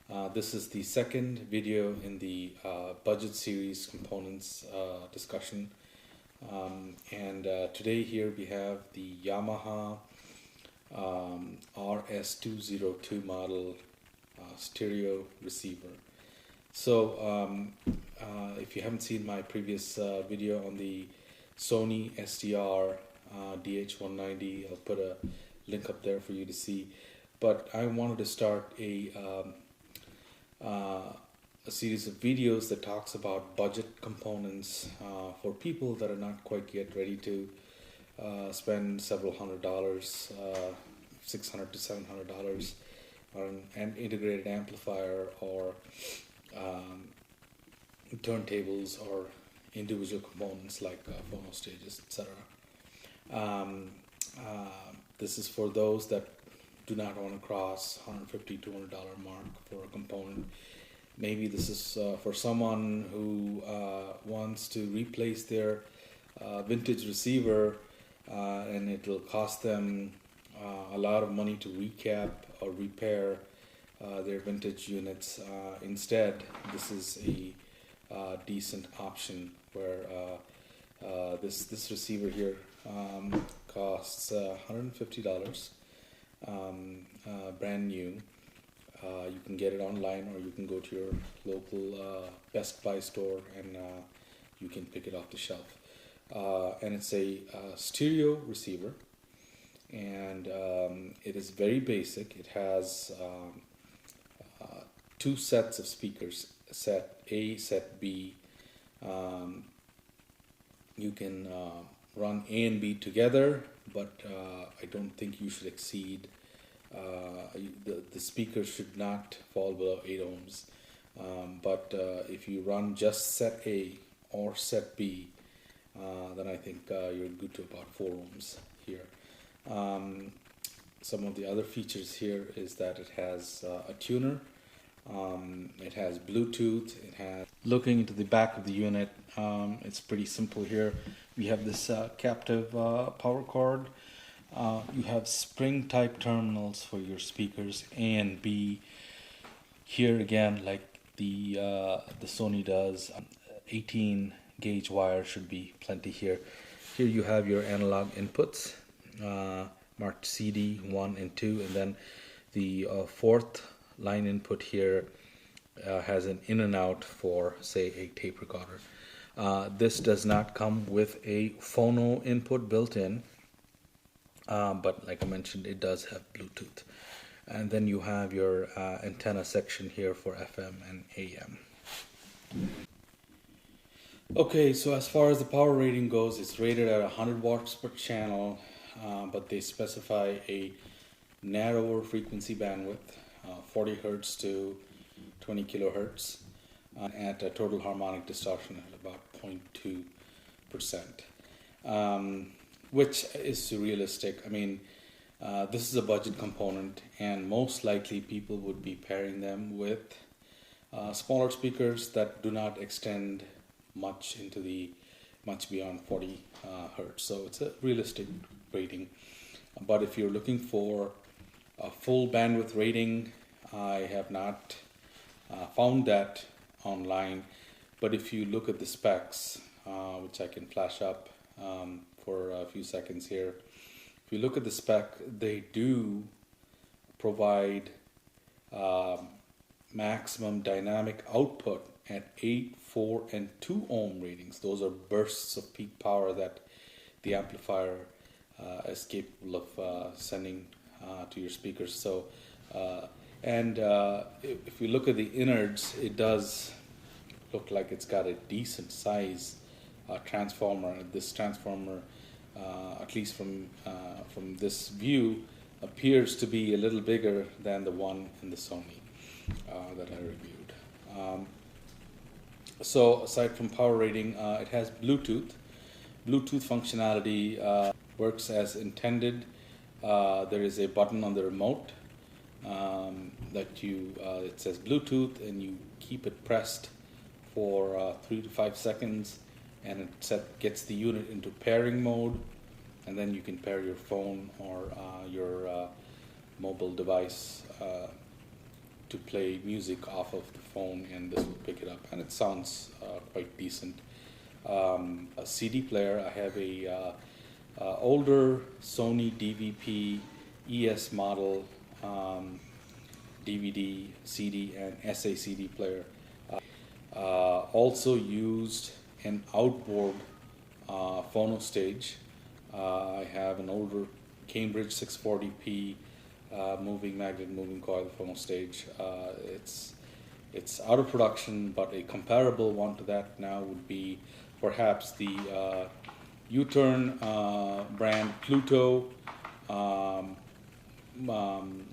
This is the second video in the budget series components discussion. Today here we have the Yamaha RS202 model stereo receiver. So if you haven't seen my previous video on the Sony SDR DH190, I'll put a link up there for you to see. But I wanted to start a series of videos that talks about budget components for people that are not quite yet ready to spend several $100s, $600 to $700 on an integrated amplifier or turntables or individual components like phono stages, etc. This is for those that do not want to cross $150, $200 mark for a component. Maybe this is for someone who wants to replace their vintage receiver and it will cost them a lot of money to recap or repair their vintage units. Instead, this is a decent option where this receiver here costs $150. Brand new. You can get it online or you can go to your local Best Buy store and you can pick it off the shelf. And it's a stereo receiver, and it is very basic. It has two sets of speakers, set A, set B. You can run A and B together, but I don't think you should exceed the speakers should not fall below 8 ohms. But if you run just set A or set B, then I think you're good to about 4 ohms here. Some of the other features here is that it has a tuner. It has Bluetooth. It has looking into the back of the unit. It's pretty simple here. We have this captive power cord. You have spring type terminals for your speakers A and B. Here again, like the Sony does, 18 gauge wire should be plenty here. Here you have your analog inputs marked CD 1 and 2, and then the fourth line input here has an in and out for, say, a tape recorder. This does not come with a phono input built in, but like I mentioned, it does have Bluetooth. And then you have your antenna section here for FM and AM. Okay, so as far as the power rating goes, it's rated at 100 watts per channel, but they specify a narrower frequency bandwidth, 40 hertz to 20 kilohertz, at a total harmonic distortion at about 0.2%, which is realistic. I mean, this is a budget component, and most likely people would be pairing them with smaller speakers that do not extend much beyond 40 hertz. So it's a realistic rating. But if you're looking for a full bandwidth rating, I have not found that online. But if you look at the specs, which I can flash up for a few seconds here, if you look at the spec, they do provide maximum dynamic output at 8, 4, and 2 ohm ratings. Those are bursts of peak power that the amplifier is capable of sending to your speakers. So, if you look at the innards, it does look like it's got a decent size transformer. This transformer, at least from this view, appears to be a little bigger than the one in the Sony that I reviewed. So aside from power rating, it has Bluetooth. Bluetooth functionality works as intended. There is a button on the remote that it says Bluetooth, and you keep it pressed for 3 to 5 seconds, and it gets the unit into pairing mode, and then you can pair your phone or your mobile device to play music off of the phone, and this will pick it up, and it sounds quite decent. A CD player, I have a older Sony DVP ES model DVD, CD, and SACD player. Also used an outboard phono stage. I have an older Cambridge 640p moving magnet, moving coil phono stage. It's out of production, but a comparable one to that now would be perhaps the U-Turn brand Pluto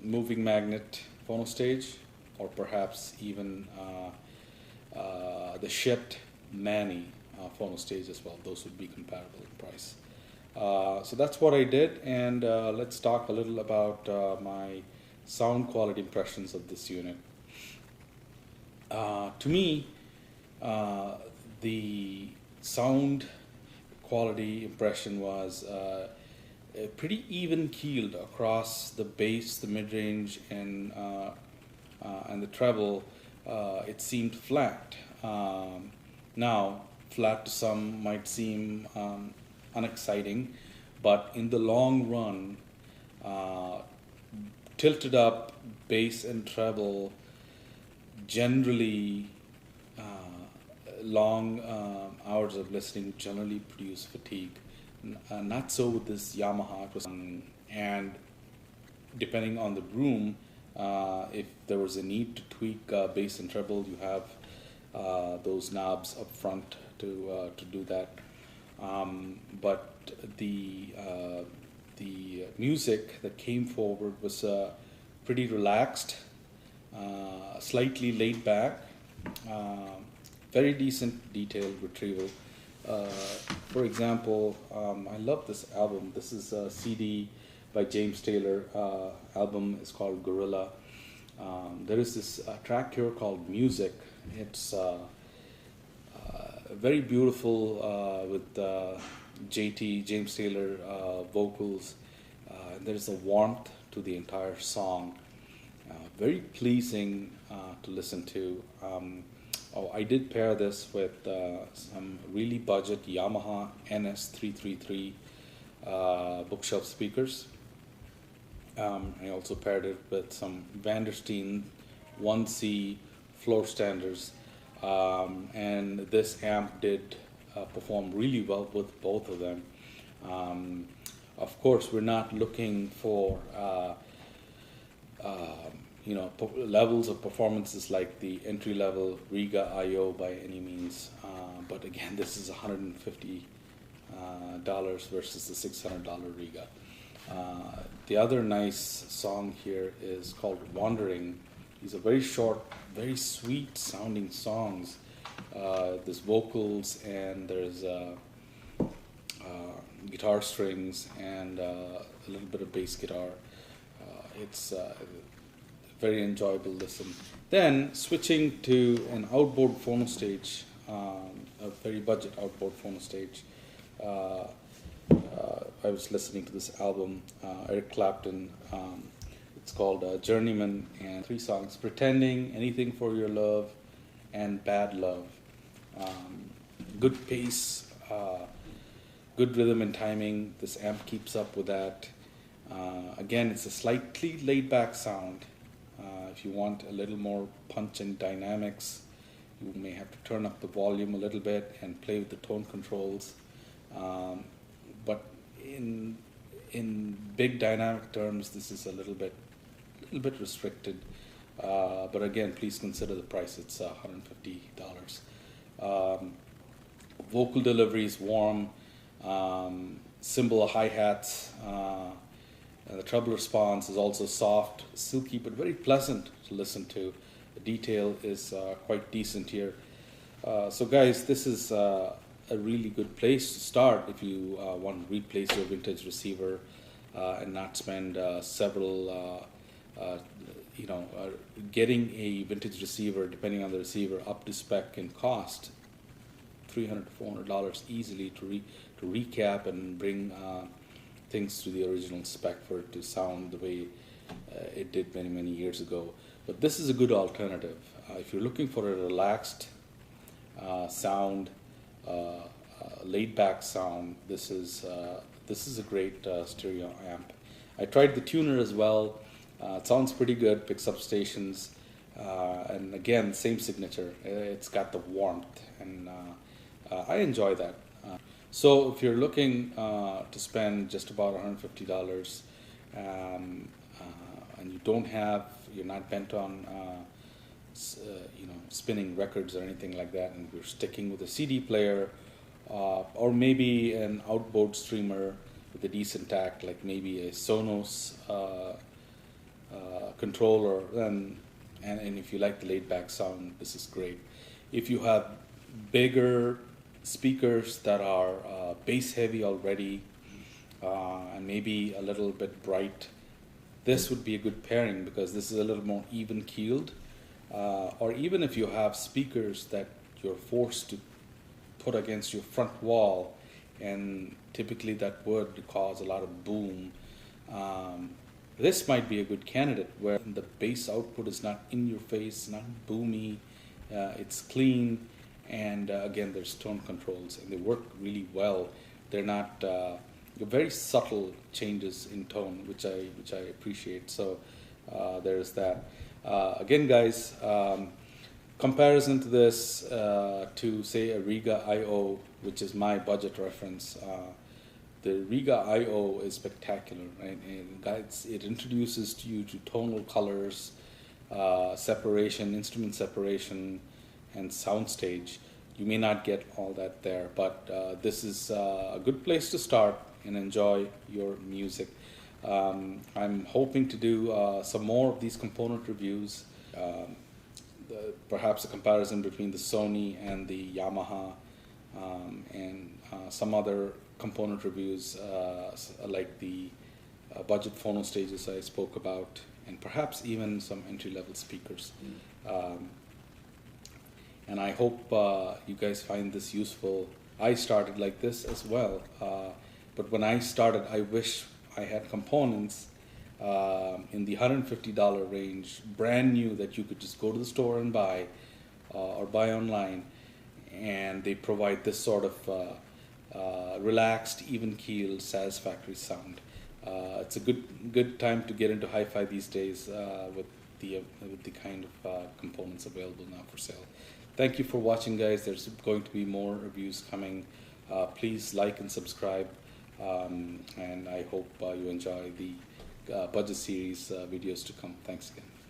moving magnet phono stage, or perhaps even the shipped Manny phono stage as well. Those would be comparable in price. So that's what I did, and let's talk a little about my sound quality impressions of this unit. To me, the sound quality impression was pretty even keeled across the bass, the mid-range, and the treble. It seemed flat. Now, flat to some might seem unexciting, but in the long run, tilted up bass and treble generally, long hours of listening generally produce fatigue. Not so with this Yamaha. And depending on the room, if there was a need to tweak bass and treble, you have those knobs up front to do that. But the music that came forward was pretty relaxed, slightly laid back, very decent detail retrieval. For example, I love this album. This is a CD by James Taylor. Album is called Gorilla. There is this track here called Music. It's very beautiful with James Taylor vocals. There's a warmth to the entire song. Very pleasing to listen to. I did pair this with some really budget Yamaha NS333 bookshelf speakers. I also paired it with some Vandersteen 1C floor standards, and this amp did perform really well with both of them. Of course, we're not looking for levels of performances like the entry-level Riga IO by any means, but again, this is $150 versus the $600 Riga. The other nice song here is called Wandering. These are very short, very sweet sounding songs. There's vocals, and there's guitar strings, and a little bit of bass guitar. It's very enjoyable listen. Then switching to an outboard phono stage, a very budget outboard phono stage. I was listening to this album, Eric Clapton. It's called Journeyman, and 3 songs: Pretending, Anything for Your Love, and Bad Love. Good pace, good rhythm and timing. This amp keeps up with that. Again, it's a slightly laid back sound. If you want a little more punch and dynamics, you may have to turn up the volume a little bit and play with the tone controls. But in big dynamic terms, this is a little bit restricted. But again, please consider the price. It's $150. Vocal delivery is warm. Cymbal hi-hats. The treble response is also soft, silky, but very pleasant to listen to. The detail is quite decent here. So guys, this is a really good place to start if you want to replace your vintage receiver and not spend several, getting a vintage receiver, depending on the receiver, up to spec can cost $300 to $400 easily to recap and bring things to the original spec for it to sound the way it did many years ago. but this is a good alternative. If you're looking for a relaxed sound, laid back sound, this is a great stereo amp. I tried the tuner as well. It sounds pretty good, picks up stations, and again, same signature. It's got the warmth, and I enjoy that. So if you're looking to spend just about $150, and you're not bent on spinning records or anything like that, and you're sticking with a CD player, or maybe an outboard streamer with a decent tack, like maybe a Sonos controller, and if you like the laid back sound, this is great. If you have bigger speakers that are bass heavy already, and maybe a little bit bright, this would be a good pairing, because this is a little more even keeled. Or even if you have speakers that you're forced to put against your front wall, and typically that would cause a lot of boom, this might be a good candidate, where the bass output is not in your face, not boomy, it's clean, and again, there's tone controls, and they work really well. They're not very subtle changes in tone, which I appreciate. So there's that. Again, guys, comparison to this to say a Riga I/O, which is my budget reference. The Riga I/O is spectacular, right? And guys, it introduces you to tonal colors, separation, instrument separation, and soundstage. You may not get all that there, but this is a good place to start and enjoy your music. I'm hoping to do some more of these component reviews, perhaps a comparison between the Sony and the Yamaha, and some other component reviews like the budget phono stages I spoke about, and perhaps even some entry-level speakers. And I hope you guys find this useful. I started like this as well, but when I started, I wish I had components in the $150 range, brand new, that you could just go to the store and buy, or buy online, and they provide this sort of relaxed, even-keeled, satisfactory sound. It's a good time to get into hi-fi these days with the kind of components available now for sale. Thank you for watching, guys. There's going to be more reviews coming. Please like and subscribe, and I hope you enjoy the budget series videos to come. Thanks again.